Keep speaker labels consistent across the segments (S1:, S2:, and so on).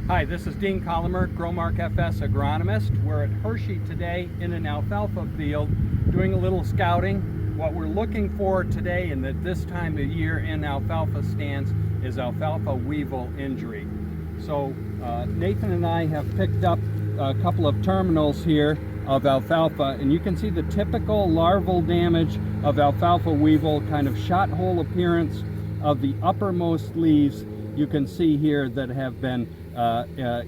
S1: Hi, this is Dean Collimer, GROWMARK FS agronomist. We're at Hershey today in an alfalfa field doing a little scouting. What we're looking for today and at this time of year in alfalfa stands is alfalfa weevil injury. So Nathan and I have picked up a couple of terminals here of alfalfa, and you can see the typical larval damage of alfalfa weevil, kind of shot hole appearance of the uppermost leaves. You can see here that have been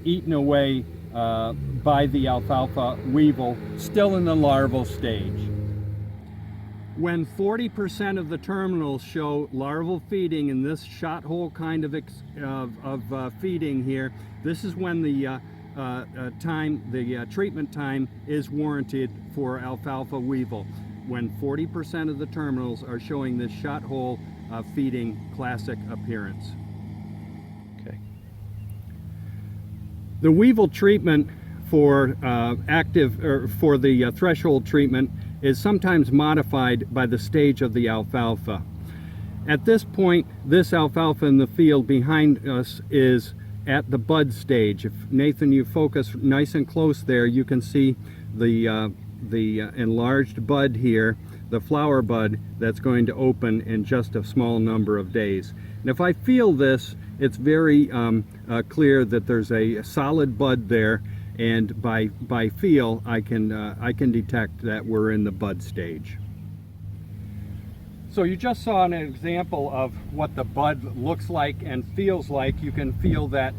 S1: eaten away by the alfalfa weevil, still in the larval stage. When 40% of the terminals show larval feeding in this shot hole kind of feeding here, this is when the treatment time is warranted for alfalfa weevil. When 40% of the terminals are showing this shot hole feeding classic appearance. The weevil treatment for for the threshold treatment is sometimes modified by the stage of the alfalfa. At this point, this alfalfa in the field behind us is at the bud stage. If Nathan, you focus nice and close there, you can see the enlarged bud here, the flower bud that's going to open in just a small number of days. And if I feel this, it's very clear that there's a solid bud there, and by feel I can detect that we're in the bud stage. So you just saw an example of what the bud looks like and feels like. You can feel that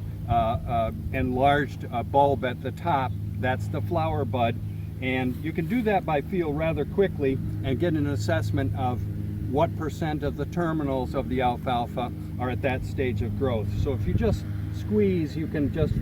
S1: enlarged bulb at the top. That's the flower bud, and you can do that by feel rather quickly and get an assessment of what percent of the terminals of the alfalfa are at that stage of growth. So if you just squeeze, you can just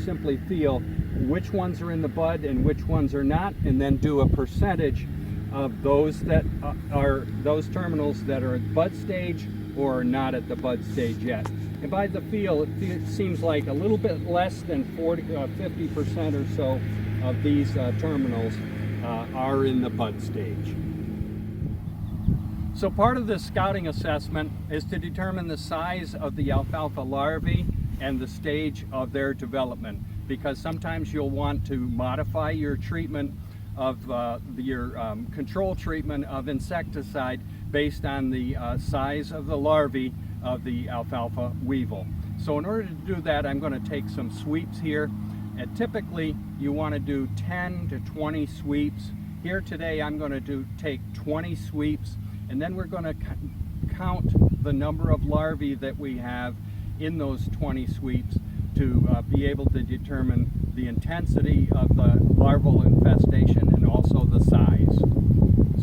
S1: simply feel which ones are in the bud and which ones are not, and then do a percentage of those that are those terminals that are at bud stage or not at the bud stage yet. And by the feel, it seems like a little bit less than 50% or so of these terminals are in the bud stage. So part of this scouting assessment is to determine the size of the alfalfa larvae and the stage of their development, because sometimes you'll want to modify your treatment of your control treatment of insecticide based on the size of the larvae of the alfalfa weevil. So in order to do that, I'm going to take some sweeps here, and typically you want to do 10 to 20 sweeps. Here today I'm going to take 20 sweeps, and then we're going to count the number of larvae that we have in those 20 sweeps to be able to determine the intensity of the larval infestation and also the size.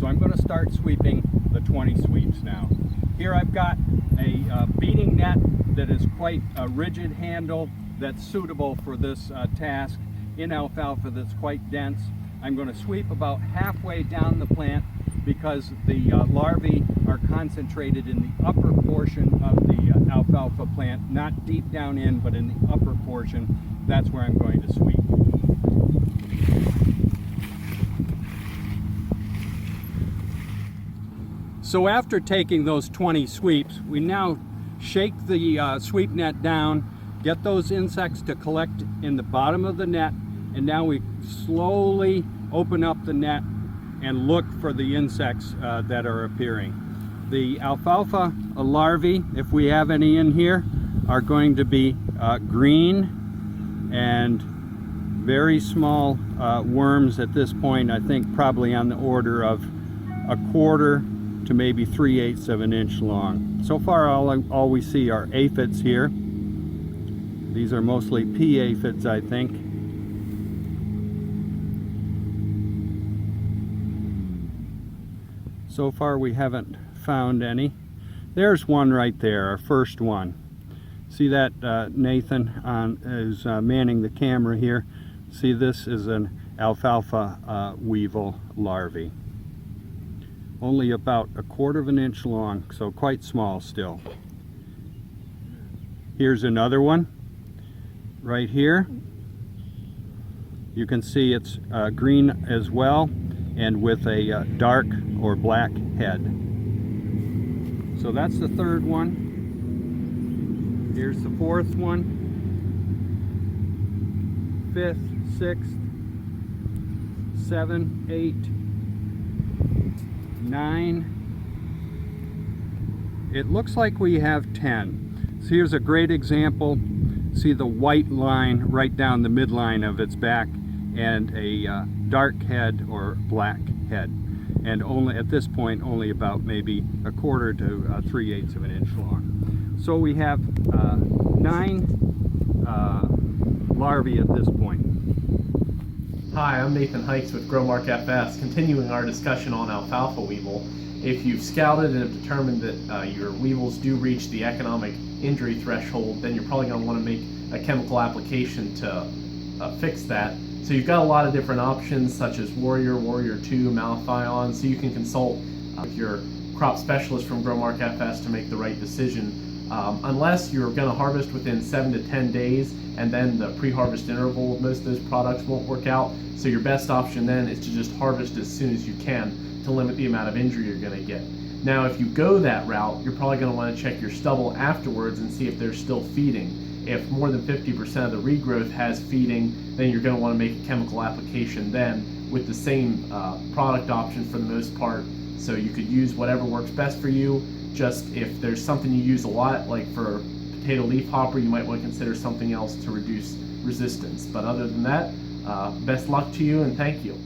S1: So I'm going to start sweeping the 20 sweeps now. Here I've got a beating net that is quite a rigid handle that's suitable for this task in alfalfa that's quite dense. I'm going to sweep about halfway down the plant because the larvae are concentrated in the upper portion of the alfalfa plant, not deep down in, but in the upper portion. That's where I'm going to sweep. So after taking those 20 sweeps, we now shake the sweep net down, get those insects to collect in the bottom of the net, and now we slowly open up the net and look for the insects that are appearing. The alfalfa larvae, if we have any in here, are going to be green and very small worms at this point. I think probably on the order of 1/4 to maybe 3/8 of an inch long. So far all we see are aphids here. These are mostly pea aphids, I think. So far we haven't found any. There's one right there, our first one. See that Nathan is manning the camera here. See, this is an alfalfa weevil larvae. Only about 1/4 of an inch long, so quite small still. Here's another one right here. You can see it's green as well, and with a dark or black head. So that's the third one. Here's the fourth one. 5th, 6th, 7, 8, 9. It looks like we have 10. So here's a great example. See the white line right down the midline of its back, and a dark head or black head. And only at this point, only about maybe 1/4 to 3/8 of an inch long. So we have 9 larvae at this point.
S2: Hi, I'm Nathan Hikes with GROWMARK FS, continuing our discussion on alfalfa weevil. If you've scouted and have determined that your weevils do reach the economic injury threshold, then you're probably going to want to make a chemical application to fix that. So you've got a lot of different options such as Warrior, Warrior 2, Malathion, so you can consult with your crop specialist from GROWMARK FS to make the right decision. Unless you're going to harvest within 7 to 10 days, and then the pre-harvest interval of most of those products won't work out. So your best option then is to just harvest as soon as you can to limit the amount of injury you're going to get. Now, if you go that route, you're probably going to want to check your stubble afterwards and see if they're still feeding. If more than 50% of the regrowth has feeding, then you're going to want to make a chemical application then with the same product option for the most part. So you could use whatever works best for you. Just if there's something you use a lot, like for potato leaf hopper, you might want to consider something else to reduce resistance. But other than that, best luck to you and thank you.